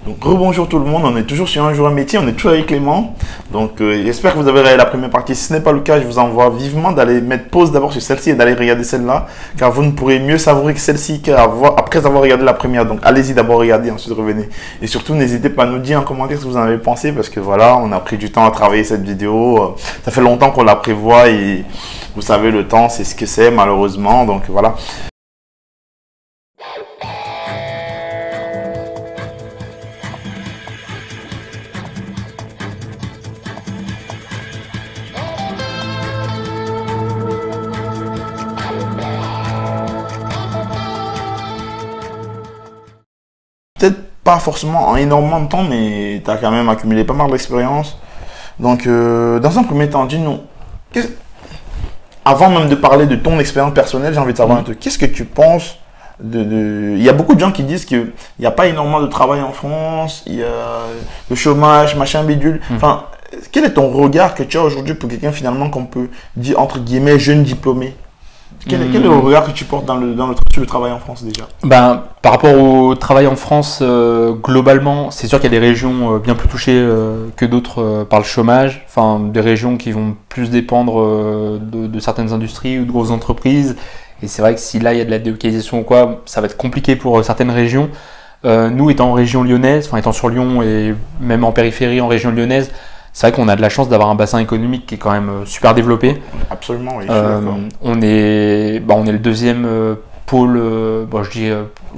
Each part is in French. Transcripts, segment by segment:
Donc rebonjour tout le monde, on est toujours sur un jour un métier, on est toujours avec Clément. Donc j'espère que vous avez regardé la première partie. Si ce n'est pas le cas, je vous envoie vivement d'aller mettre pause d'abord sur celle-ci et d'aller regarder celle-là, car vous ne pourrez mieux savourer que celle-ci qu'après avoir regardé la première. Donc allez-y d'abord regarder, ensuite revenez. Et surtout n'hésitez pas à nous dire en commentaire ce que vous en avez pensé, parce que voilà, on a pris du temps à travailler cette vidéo. Ça fait longtemps qu'on la prévoit et vous savez le temps c'est ce que c'est malheureusement. Donc voilà. Peut-être pas forcément en énormément de temps, mais tu as quand même accumulé pas mal d'expérience. Donc, dans un premier temps, dis-nous, avant même de parler de ton expérience personnelle, j'ai envie de savoir un truc. Qu'est-ce que tu penses Il y a beaucoup de gens qui disent qu'il n'y a pas énormément de travail en France, il y a le chômage, machin, bidule. Enfin, quel est ton regard que tu as aujourd'hui pour quelqu'un finalement qu'on peut dire entre guillemets jeune diplômé? Quel est le regard que tu portes sur le travail en France déjà? Par rapport au travail en France, globalement, c'est sûr qu'il y a des régions bien plus touchées que d'autres par le chômage. Enfin, des régions qui vont plus dépendre de certaines industries ou de grosses entreprises. Et c'est vrai que si là, il y a de la délocalisation ou quoi, ça va être compliqué pour certaines régions. Nous, étant en région lyonnaise, enfin étant sur Lyon et même en périphérie en région lyonnaise, c'est vrai qu'on a de la chance d'avoir un bassin économique qui est quand même super développé. Absolument, oui. On est le deuxième pôle,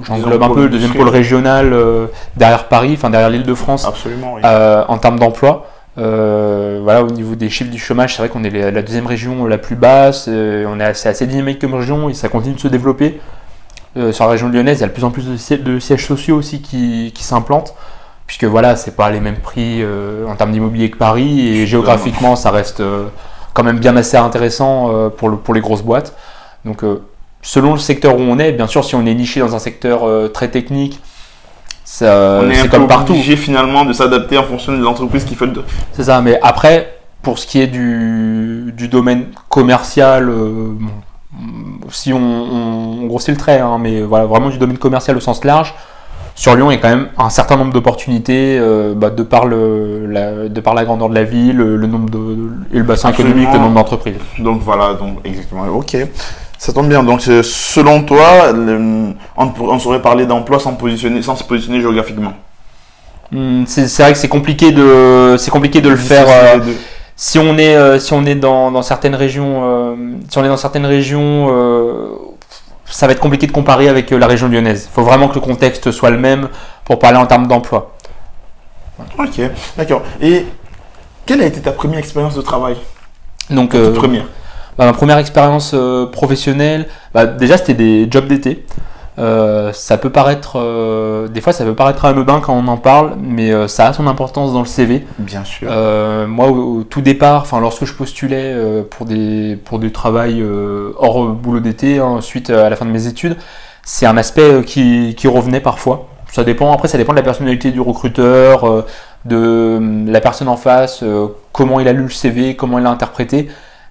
j'englobe un peu, le deuxième pôle régional derrière Paris, enfin derrière l'Île-de-France. Absolument, oui. En termes d'emploi. Voilà, au niveau des chiffres du chômage, c'est vrai qu'on est la deuxième région la plus basse. On est assez dynamique comme région et ça continue de se développer. Sur la région lyonnaise, il y a de plus en plus de sièges sociaux aussi qui s'implantent. Puisque voilà, c'est pas les mêmes prix en termes d'immobilier que Paris et géographiquement, ça reste quand même bien assez intéressant pour les grosses boîtes. Donc, selon le secteur où on est, bien sûr, si on est niché dans un secteur très technique, c'est comme partout. On est obligé finalement de s'adapter en fonction de l'entreprise qui fait le. C'est ça, mais après, pour ce qui est du domaine commercial, si on grossit le trait, hein, mais voilà, vraiment du domaine commercial au sens large. Sur Lyon, il y a quand même un certain nombre d'opportunités de par la grandeur de la ville, le nombre et le bassin économique, le nombre d'entreprises. Donc voilà, donc exactement. Ok, ça tombe bien. Donc selon toi, on saurait parler d'emploi sans se positionner géographiquement. C'est vrai que c'est compliqué de le faire. Si on est dans certaines régions, ça va être compliqué de comparer avec la région lyonnaise. Il faut vraiment que le contexte soit le même pour parler en termes d'emploi. Voilà. Ok, d'accord. Et quelle a été ta première expérience de travail? Donc, ma première expérience professionnelle, déjà c'était des jobs d'été. Ça peut paraître, des fois ça peut paraître anodin quand on en parle, mais ça a son importance dans le CV. Bien sûr. Moi, au tout départ, lorsque je postulais pour du travail hors boulot d'été, ensuite à la fin de mes études, c'est un aspect qui revenait parfois. Ça dépend. Après, ça dépend de la personnalité du recruteur, de la personne en face, comment il a lu le CV, comment il l'a interprété.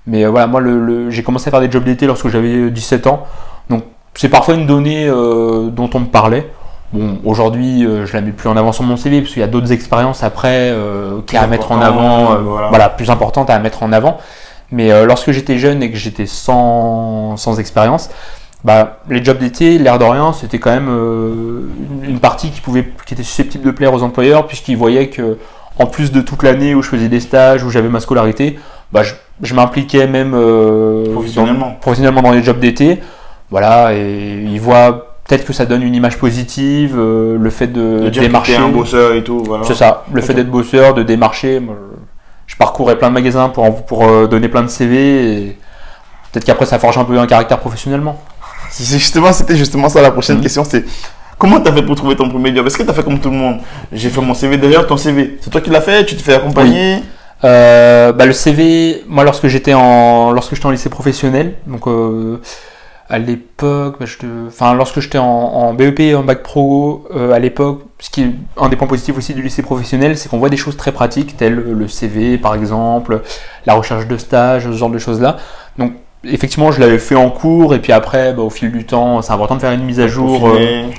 Mais voilà, moi, j'ai commencé à faire des jobs d'été lorsque j'avais 17 ans. Donc, c'est parfois une donnée dont on me parlait. Bon, aujourd'hui, je la mets plus en avant sur mon CV parce qu'il y a d'autres expériences après qui à mettre en avant, voilà, plus importantes à mettre en avant. Mais lorsque j'étais jeune et que j'étais sans expérience, les jobs d'été, l'air de rien, c'était quand même une partie qui était susceptible de plaire aux employeurs puisqu'ils voyaient que en plus de toute l'année où je faisais des stages, où j'avais ma scolarité, je m'impliquais même professionnellement dans les jobs d'été. Voilà, et ils voient peut-être que ça donne une image positive, le fait de démarcher. Un bosseur et tout, voilà. C'est ça, le fait d'être bosseur, de démarcher. Moi, je parcourais plein de magasins pour donner plein de CV et peut-être qu'après ça forge un peu un caractère professionnellement. C'était justement ça la prochaine question, c'est comment tu as fait pour trouver ton premier job? Est-ce que tu as fait comme tout le monde? J'ai fait mon CV, d'ailleurs ton CV, c'est toi qui l'as fait? Tu te fais accompagner? Oui. Le CV, moi lorsque j'étais en lycée professionnel, donc à l'époque, lorsque j'étais en BEP et en bac pro, à l'époque, ce qui est un des points positifs aussi du lycée professionnel, c'est qu'on voit des choses très pratiques, telles le CV par exemple, la recherche de stage, ce genre de choses-là. Donc effectivement, je l'avais fait en cours et puis après, au fil du temps, c'est important de faire une mise à jour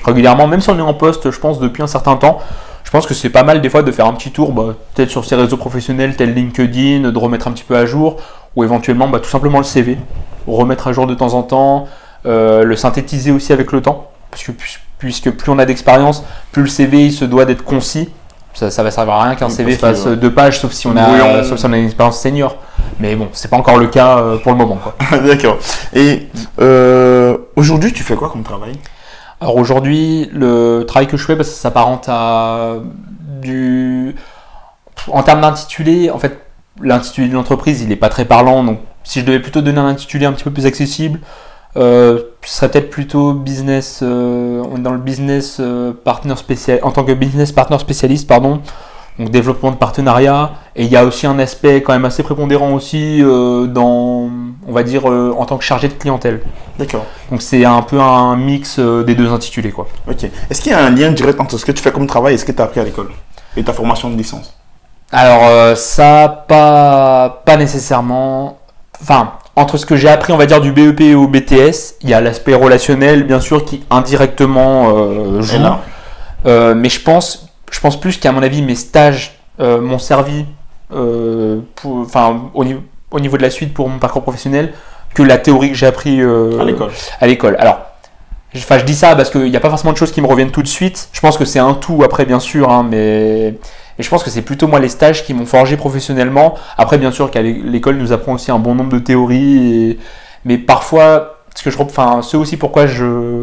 régulièrement, même si on est en poste, je pense, depuis un certain temps. Je pense que c'est pas mal des fois de faire un petit tour, peut-être sur ses réseaux professionnels tels LinkedIn, de remettre un petit peu à jour, ou éventuellement tout simplement le CV, remettre à jour de temps en temps, le synthétiser aussi avec le temps, parce que puisque plus on a d'expérience, plus le CV il se doit d'être concis. Ça va servir à rien qu'un CV fasse 2 pages, sauf si on a une expérience senior. Mais bon, c'est pas encore le cas pour le moment, quoi. D'accord. Et aujourd'hui, tu fais quoi comme travail? Alors aujourd'hui, le travail que je fais, ça s'apparente à en termes d'intitulé, en fait, l'intitulé de l'entreprise, il n'est pas très parlant. Donc, si je devais plutôt donner un intitulé un petit peu plus accessible, ce serait peut-être plutôt business, on est dans le business partner spécial, en tant que business partner spécialiste, pardon. Donc développement de partenariat, et il y a aussi un aspect quand même assez prépondérant aussi on va dire en tant que chargé de clientèle. D'accord. Donc c'est un peu un mix des 2 intitulés, quoi. Ok. Est-ce qu'il y a un lien direct entre ce que tu fais comme travail et ce que tu as appris à l'école et ta formation de licence? Alors ça, pas nécessairement. Enfin, entre ce que j'ai appris, on va dire, du BEP et au BTS, il y a l'aspect relationnel, bien sûr, qui indirectement joue. Mais je pense plus qu'à mon avis, mes stages m'ont servi au niveau de la suite pour mon parcours professionnel que la théorie que j'ai appris à l'école. Alors, je dis ça parce qu'il n'y a pas forcément de choses qui me reviennent tout de suite. Je pense que c'est un tout après, bien sûr, hein, mais je pense que c'est plutôt moi les stages qui m'ont forgé professionnellement. Après, bien sûr, qu'à l'école nous apprend aussi un bon nombre de théories, mais parfois, ce aussi pourquoi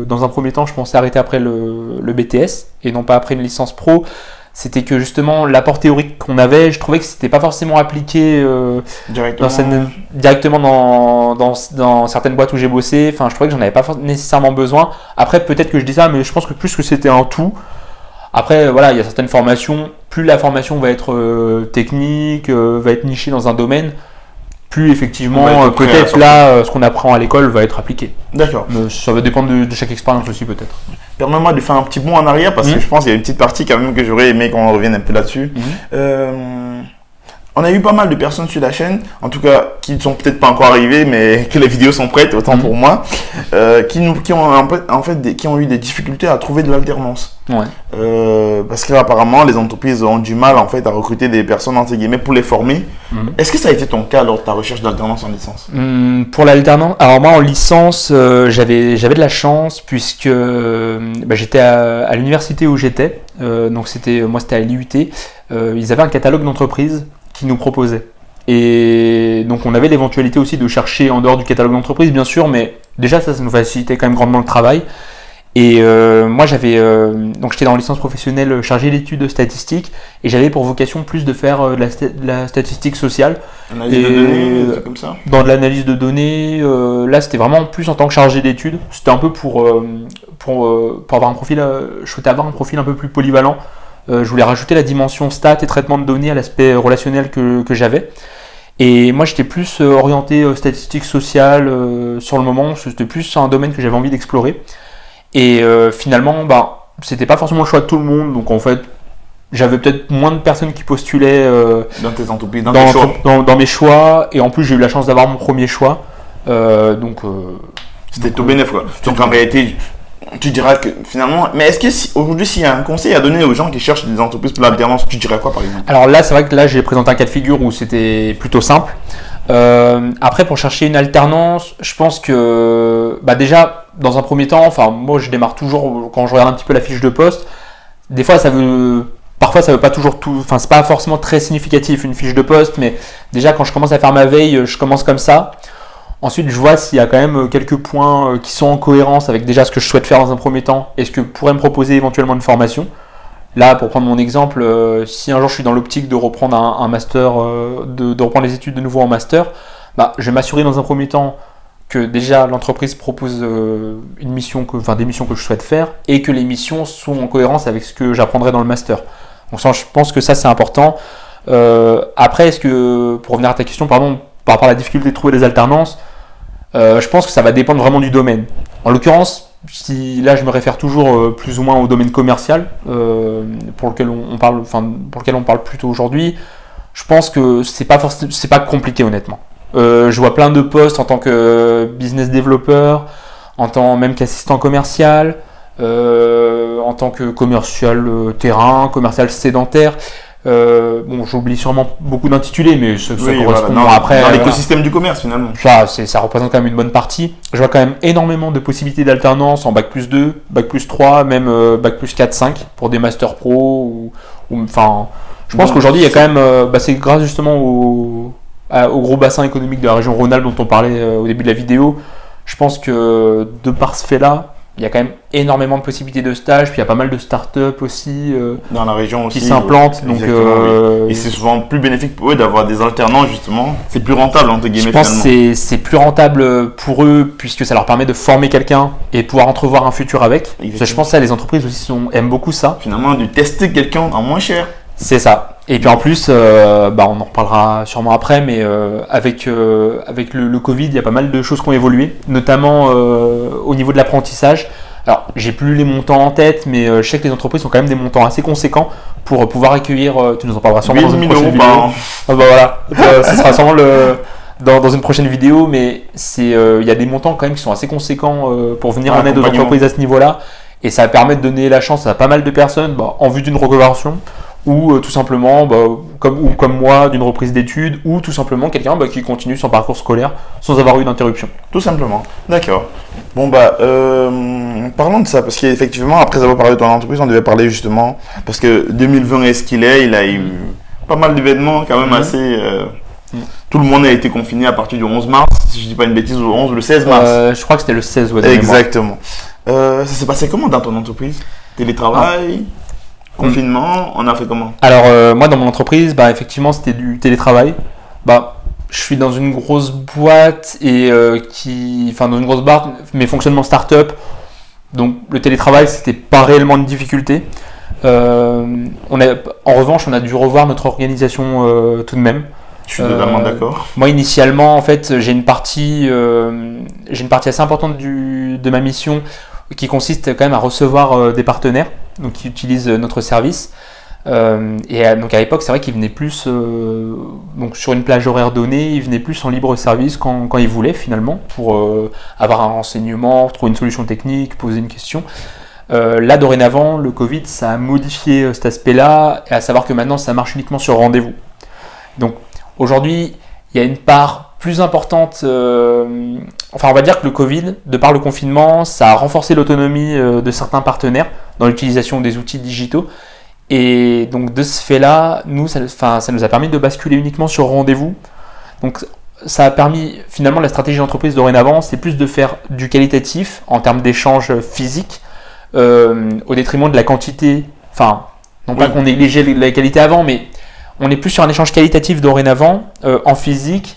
dans un premier temps, je pensais arrêter après le BTS et non pas après une licence pro. C'était que justement l'apport théorique qu'on avait, je trouvais que c'était pas forcément appliqué directement dans certaines boîtes où j'ai bossé. Enfin, je trouvais que j'en avais pas nécessairement besoin. Après, peut-être que je dis ça, mais je pense que plus que c'était un tout. Après, voilà, il y a certaines formations. Plus la formation va être technique, va être nichée dans un domaine, plus effectivement, peut-être là, ce qu'on apprend à l'école va être appliqué. D'accord. Ça va dépendre de chaque expérience aussi, peut-être. Permets-moi de faire un petit bond en arrière parce que je pense qu'il y a une petite partie quand même que j'aurais aimé qu'on revienne un peu là-dessus. On a eu pas mal de personnes sur la chaîne, en tout cas qui ne sont peut-être pas encore arrivées, mais que les vidéos sont prêtes, autant pour moi, qui ont eu des difficultés à trouver de l'alternance. Ouais. Parce qu'apparemment, les entreprises ont du mal en fait à recruter des personnes entre guillemets pour les former. Est-ce que ça a été ton cas lors de ta recherche d'alternance en licence? Pour l'alternance, alors moi en licence, j'avais de la chance puisque j'étais à l'université où j'étais, donc c'était à l'IUT. Ils avaient un catalogue d'entreprises qui nous proposaient. Et donc on avait l'éventualité aussi de chercher en dehors du catalogue d'entreprise, bien sûr, mais déjà ça nous facilitait quand même grandement le travail. Et moi donc j'étais dans licence professionnelle chargée d'études statistiques et j'avais pour vocation plus de faire de la statistique sociale. Analyse de données, des trucs comme ça. Dans de l'analyse de données, là c'était vraiment plus en tant que chargé d'études. C'était un peu pour avoir un profil, je souhaitais avoir un profil un peu plus polyvalent. Je voulais rajouter la dimension stats et traitement de données à l'aspect relationnel que j'avais. Et moi, j'étais plus orienté statistique sociale sur le moment. C'était plus un domaine que j'avais envie d'explorer. Et finalement, c'était pas forcément le choix de tout le monde. Donc en fait, j'avais peut-être moins de personnes qui postulaient dans tes entreprises, dans mes choix. Et en plus, j'ai eu la chance d'avoir mon premier choix. C'était tout bénéf, quoi. Donc en réalité, tu diras que finalement, mais est-ce que aujourd'hui, s'il y a un conseil à donner aux gens qui cherchent des entreprises pour l'alternance, tu dirais quoi par exemple? Alors là, c'est vrai que là, j'ai présenté un cas de figure où c'était plutôt simple. Après, pour chercher une alternance, je pense que déjà, dans un premier temps, moi, je démarre toujours quand je regarde un petit peu la fiche de poste. Des fois, parfois, ça veut pas toujours tout. Enfin, c'est pas forcément très significatif une fiche de poste, mais déjà, quand je commence à faire ma veille, je commence comme ça. Ensuite, je vois s'il y a quand même quelques points qui sont en cohérence avec déjà ce que je souhaite faire dans un premier temps et ce que pourrait me proposer éventuellement une formation. Là, pour prendre mon exemple, si un jour je suis dans l'optique de reprendre un master, de reprendre les études de nouveau en master, je vais m'assurer dans un premier temps que déjà l'entreprise propose des missions que je souhaite faire et que les missions sont en cohérence avec ce que j'apprendrai dans le master. Donc ça, je pense que ça c'est important. Après, pour revenir à ta question, par rapport à la difficulté de trouver des alternances, je pense que ça va dépendre vraiment du domaine. En l'occurrence, là je me réfère toujours plus ou moins au domaine commercial pour lequel on parle plutôt aujourd'hui, je pense que c'est pas compliqué honnêtement. Je vois plein de postes en tant que business developer, en tant même qu'assistant commercial, en tant que commercial terrain, commercial sédentaire. Bon, j'oublie sûrement beaucoup d'intitulés, mais ça correspond après. Dans l'écosystème du commerce, finalement. Ça représente quand même une bonne partie. Je vois quand même énormément de possibilités d'alternance en Bac+2, Bac+3, même Bac+4-5 pour des Master Pro. Enfin, je pense qu'aujourd'hui, il y a quand même. C'est grâce justement au gros bassin économique de la région Rhône-Alpes dont on parlait au début de la vidéo. Je pense que de par ce fait-là, il y a quand même énormément de possibilités de stage, puis il y a pas mal de start-up aussi dans la région aussi, qui s'implantent. Donc, oui. Et c'est souvent plus bénéfique pour eux d'avoir des alternants, justement. C'est plus rentable, entre guillemets. Je pense que c'est plus rentable pour eux, puisque ça leur permet de former quelqu'un et pouvoir entrevoir un futur avec. Je pense que ça, les entreprises aussi aiment beaucoup ça. Finalement, de tester quelqu'un en moins cher. C'est ça. Et puis en plus, on en reparlera sûrement après, mais avec le Covid, il y a pas mal de choses qui ont évolué, notamment au niveau de l'apprentissage. Alors, j'ai plus les montants en tête, mais je sais que les entreprises ont quand même des montants assez conséquents pour pouvoir accueillir, tu nous en parleras sûrement dans une prochaine vidéo. Voilà, ce sera sûrement dans une prochaine vidéo, mais il y a des montants quand même qui sont assez conséquents pour venir en aide aux entreprises à ce niveau-là, et ça permet de donner la chance à pas mal de personnes en vue d'une reconversion, ou tout simplement, comme moi, d'une reprise d'études, ou tout simplement quelqu'un qui continue son parcours scolaire sans avoir eu d'interruption. Tout simplement. D'accord. Bon, parlons de ça, parce qu'effectivement, après avoir parlé de ton entreprise, on devait parler justement, parce que 2020 est ce qu'il est, il a eu pas mal d'événements quand même assez... Tout le monde a été confiné à partir du 11 mars, si je dis pas une bêtise, ou le 16 mars. Je crois que c'était le 16, ouais. Exactement. Ça s'est passé comment dans ton entreprise? Télétravail confinement, on a fait comment? Alors, moi, dans mon entreprise, effectivement, c'était du télétravail. Je suis dans une grosse boîte dans une grosse boîte, mais fonctionnement start-up. Donc, le télétravail, c'était pas réellement une difficulté. En revanche, on a dû revoir notre organisation tout de même. Je suis totalement d'accord. Moi, initialement, en fait, j'ai une partie assez importante de ma mission qui consiste quand même à recevoir des partenaires qui utilisent notre service. Donc à l'époque, c'est vrai qu'ils venaient plus sur une plage horaire donnée, ils venaient plus en libre service quand ils voulaient finalement, pour avoir un renseignement, trouver une solution technique, poser une question. Là, dorénavant, le Covid, ça a modifié cet aspect-là, à savoir que maintenant, ça marche uniquement sur rendez-vous. Donc aujourd'hui, il y a une part plus importante, on va dire que le Covid, de par le confinement, ça a renforcé l'autonomie de certains partenaires dans l'utilisation des outils digitaux. Et donc de ce fait-là, ça nous a permis de basculer uniquement sur rendez-vous. Donc ça a permis, finalement, la stratégie d'entreprise dorénavant, c'est plus de faire du qualitatif en termes d'échanges physiques, au détriment de la quantité. Non pas qu'on négligeait la qualité avant, mais on est plus sur un échange qualitatif dorénavant, en physique.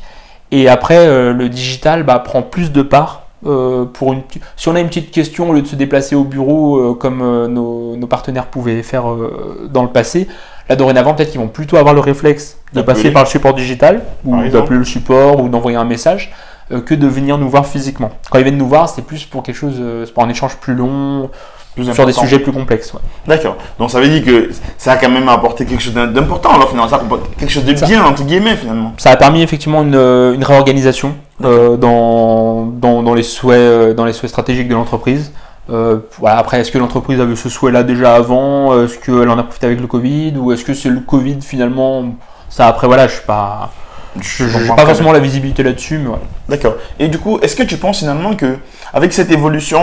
Et après, le digital prend plus de part. Si on a une petite question, au lieu de se déplacer au bureau comme nos partenaires pouvaient faire dans le passé, là dorénavant peut-être qu'ils vont plutôt avoir le réflexe de passer par le support digital, ou d'appeler le support, ou d'envoyer un message, que de venir nous voir physiquement. Quand ils viennent nous voir, c'est plus pour quelque chose, c'est pour un échange plus long, sur des sujets plus complexes. Ouais. D'accord. Donc ça veut dire que ça a quand même apporté quelque chose d'important, alors finalement, ça apporte quelque chose de bien, entre guillemets, finalement. Ça a permis effectivement une réorganisation dans les souhaits stratégiques de l'entreprise. Après, est-ce que l'entreprise avait ce souhait-là déjà avant? Est-ce qu'elle en a profité avec le Covid? Ou est-ce que c'est le Covid finalement? Ça, après, je suis pas... Je n'ai pas forcément la visibilité là-dessus, mais voilà. D'accord. Et du coup, est-ce que tu penses finalement que avec cette évolution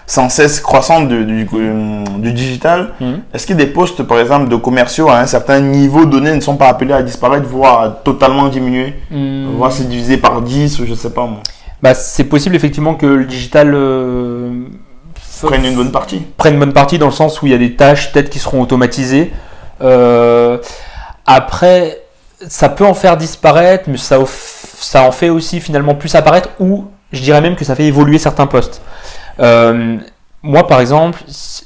sans cesse croissante du digital, est-ce que des postes, par exemple, de commerciaux à un certain niveau donné ne sont pas appelés à disparaître, voire à totalement diminuer, voire se diviser par 10 ou je ne sais pas moi? C'est possible effectivement que le digital prenne une bonne partie. Prenne une bonne partie dans le sens où il y a des tâches peut-être qui seront automatisées. Après, ça peut en faire disparaître, mais ça en fait aussi finalement plus apparaître, ou je dirais même que ça fait évoluer certains postes. Moi, par exemple,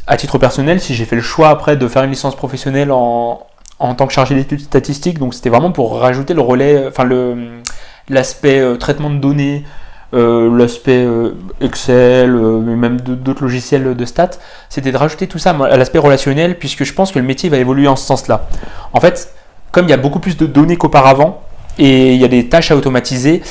à titre personnel, si j'ai fait le choix après de faire une licence professionnelle en tant que chargé d'études statistiques, donc c'était vraiment pour rajouter le relais, l'aspect traitement de données, l'aspect Excel, mais même d'autres logiciels de stats, c'était de rajouter tout ça à l'aspect relationnel, puisque je pense que le métier va évoluer en ce sens-là. En fait, comme il y a beaucoup plus de données qu'auparavant, et il y a des tâches à automatiser,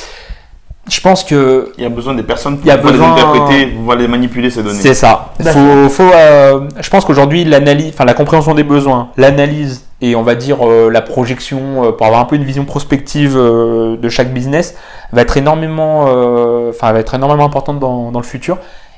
Je pense que Il y a besoin des personnes Il y a pour les besoin- interpréter, pouvoir les manipuler, ces données. c'est ça. Je pense qu'aujourd'hui, la compréhension des besoins, l'analyse et on va dire la projection pour avoir un peu une vision prospective de chaque business va être énormément importante dans le futur.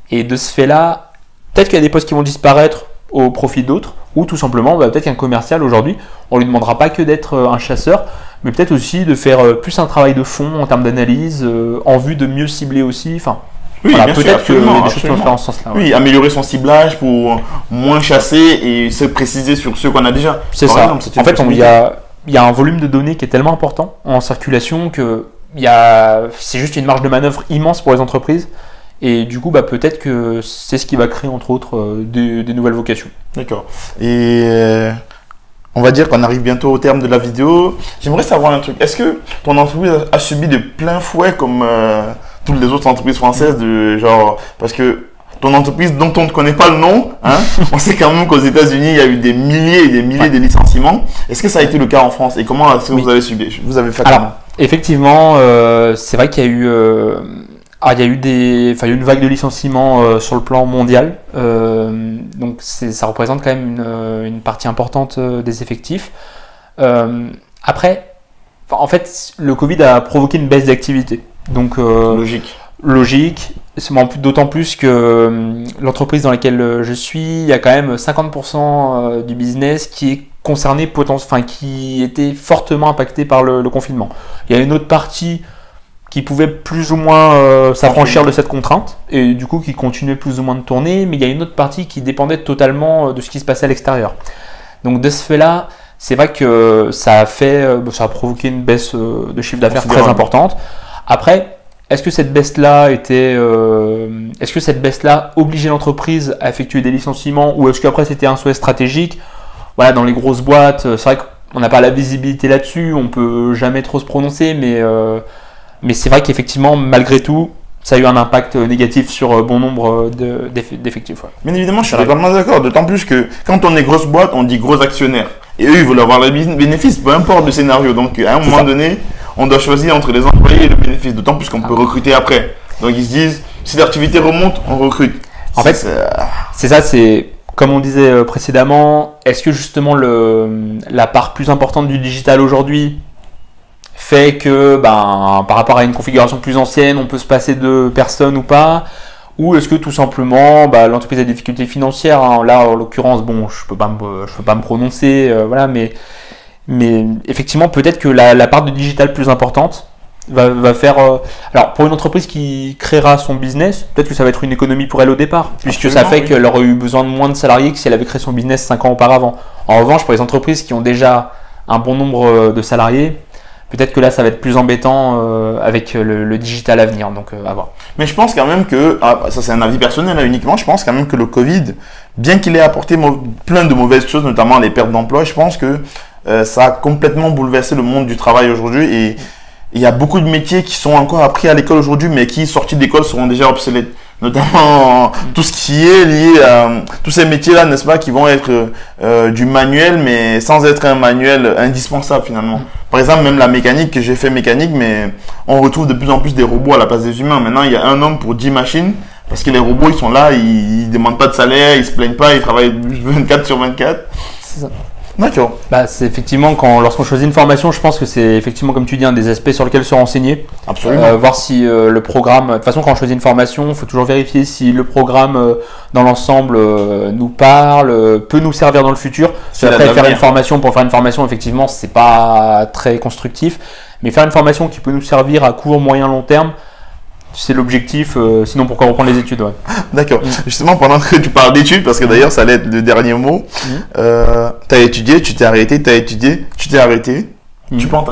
Et de ce fait-là, peut-être qu'il y a des postes qui vont disparaître au profit d'autres, ou tout simplement, peut-être qu'un commercial aujourd'hui, on lui demandera pas que d'être un chasseur, mais peut-être aussi de faire plus un travail de fond en termes d'analyse, en vue de mieux cibler aussi. Enfin, Oui, voilà, bien sûr, peut-être qu'il y absolument, a des choses qui vont absolument. faire en ce sens-là. Ouais. Oui, améliorer son ciblage pour moins chasser et se préciser sur ceux qu'on a déjà. C'est Par ça. exemple, c'est une En fait, il possibilité. y a un volume de données qui est tellement important en circulation que c'est juste une marge de manœuvre immense pour les entreprises. Et du coup, peut-être que c'est ce qui va créer, entre autres, des nouvelles vocations. D'accord. Et on va dire qu'on arrive bientôt au terme de la vidéo. J'aimerais savoir un truc. Est-ce que ton entreprise a subi de plein fouet comme toutes les autres entreprises françaises parce que ton entreprise dont on ne connaît pas le nom, hein, on sait quand même qu'aux États-Unis il y a eu des milliers et des milliers de licenciements. Est-ce que ça a été le cas en France et comment est-ce que vous avez subi, vous avez fait Alors, comment? effectivement, c'est vrai qu'il y a eu, il y a eu une vague de licenciements sur le plan mondial. Donc ça représente quand même une partie importante des effectifs. Après, en fait, le Covid a provoqué une baisse d'activité. Donc logique. D'autant plus que l'entreprise dans laquelle je suis, il y a quand même 50% du business qui est concerné, qui était fortement impacté par le confinement. Il y a une autre partie qui pouvait plus ou moins s'affranchir de cette contrainte et du coup qui continuait plus ou moins de tourner, mais il y a une autre partie qui dépendait totalement de ce qui se passait à l'extérieur. Donc de ce fait-là, c'est vrai que ça a provoqué une baisse de chiffre d'affaires très importante. Après, est-ce que cette baisse-là obligeait l'entreprise à effectuer des licenciements ou est-ce qu'après c'était un souhait stratégique? Voilà, dans les grosses boîtes, c'est vrai qu'on n'a pas la visibilité là-dessus, on peut jamais trop se prononcer, mais c'est vrai qu'effectivement, malgré tout, ça a eu un impact négatif sur bon nombre d'effectifs. Ouais. Bien évidemment, je suis totalement d'accord. D'autant plus que quand on est grosse boîte, on dit gros actionnaires. Et eux, ils veulent avoir le bénéfice, peu importe le scénario. Donc, à un moment donné, on doit choisir entre les employés et le bénéfice. D'autant plus qu'on peut recruter après. Donc, ils se disent, si l'activité remonte, on recrute. En fait, c'est ça, c'est comme on disait précédemment, est-ce que justement la part plus importante du digital aujourd'hui fait que par rapport à une configuration plus ancienne, on peut se passer de personnes ou pas? Ou est-ce que tout simplement l'entreprise a des difficultés financières, hein. Là en l'occurrence, je peux pas me prononcer, voilà, mais effectivement peut-être que la part de digital plus importante va faire. Alors pour une entreprise qui créera son business, peut-être que ça va être une économie pour elle au départ, puisque ça fait qu'elle aurait eu besoin de moins de salariés que si elle avait créé son business 5 ans auparavant. En revanche, pour les entreprises qui ont déjà un bon nombre de salariés, peut-être que là, ça va être plus embêtant avec le digital à venir, donc à voir. Mais je pense quand même que, ça c'est un avis personnel là, uniquement, je pense quand même que le Covid, bien qu'il ait apporté plein de mauvaises choses, notamment les pertes d'emploi, je pense que ça a complètement bouleversé le monde du travail aujourd'hui et il y a beaucoup de métiers qui sont encore appris à l'école aujourd'hui, mais qui, sortis d'école, seront déjà obsolètes. Notamment tout ce qui est lié à tous ces métiers-là, n'est-ce pas, qui vont être du manuel, mais sans être un manuel indispensable finalement. Par exemple, même la mécanique, que j'ai fait mécanique, mais on retrouve de plus en plus des robots à la place des humains. Maintenant, il y a un homme pour 10 machines, parce que les robots, ils sont là, ils demandent pas de salaire, ils se plaignent pas, ils travaillent 24 sur 24. C'est ça. D'accord. C'est effectivement, lorsqu'on choisit une formation, je pense que c'est effectivement, comme tu dis, un des aspects sur lesquels se renseigner. Absolument. Voir si le programme, de toute façon, quand on choisit une formation, il faut toujours vérifier si le programme dans l'ensemble nous parle, peut nous servir dans le futur. Après, faire une formation pour faire une formation, effectivement, c'est pas très constructif. Mais faire une formation qui peut nous servir à court, moyen, long terme, c'est l'objectif, sinon pourquoi reprendre les études, ouais. D'accord. Justement, pendant que tu parles d'études, parce que d'ailleurs ça allait être le dernier mot, tu as étudié, tu t'es arrêté, tu as étudié, tu t'es arrêté.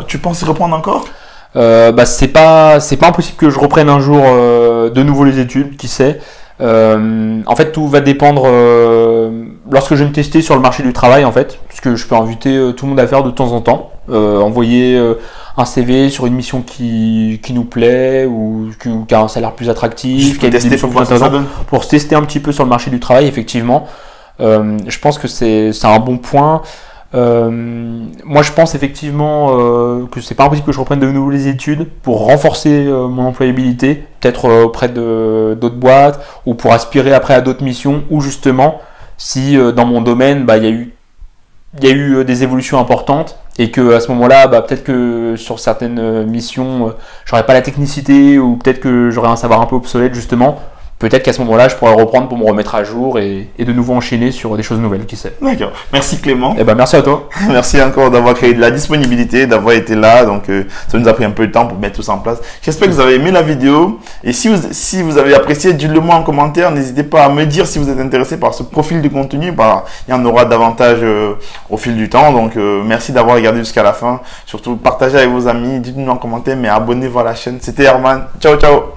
Tu penses reprendre encore? C'est pas impossible que je reprenne un jour de nouveau les études, qui sait. En fait, tout va dépendre lorsque je vais me tester sur le marché du travail, en fait, puisque je peux inviter tout le monde à faire de temps en temps, envoyer un CV sur une mission qui nous plaît ou qui a un salaire plus attractif, qui a des missions plus intéressantes, pour se tester un petit peu sur le marché du travail, effectivement. Je pense que c'est un bon point. Moi, je pense effectivement que c'est pas impossible que je reprenne de nouveau les études pour renforcer mon employabilité, peut-être auprès de d'autres boîtes ou pour aspirer après à d'autres missions ou justement si dans mon domaine il y a eu des évolutions importantes et que à ce moment-là, peut-être que sur certaines missions, j'aurais pas la technicité ou peut-être que j'aurais un savoir un peu obsolète justement. Peut-être qu'à ce moment-là, je pourrais reprendre pour me remettre à jour et de nouveau enchaîner sur des choses nouvelles, qui sait. D'accord. Merci Clément. Eh ben, merci à toi. Merci encore d'avoir créé de la disponibilité, d'avoir été là. Donc, ça nous a pris un peu de temps pour mettre tout ça en place. J'espère que vous avez aimé la vidéo. Et si vous avez apprécié, dites-le moi en commentaire. N'hésitez pas à me dire si vous êtes intéressé par ce profil de contenu. Il y en aura davantage au fil du temps. Donc, merci d'avoir regardé jusqu'à la fin. Surtout, partagez avec vos amis. Dites-nous en commentaire, mais abonnez-vous à la chaîne. C'était Herman. Ciao, ciao.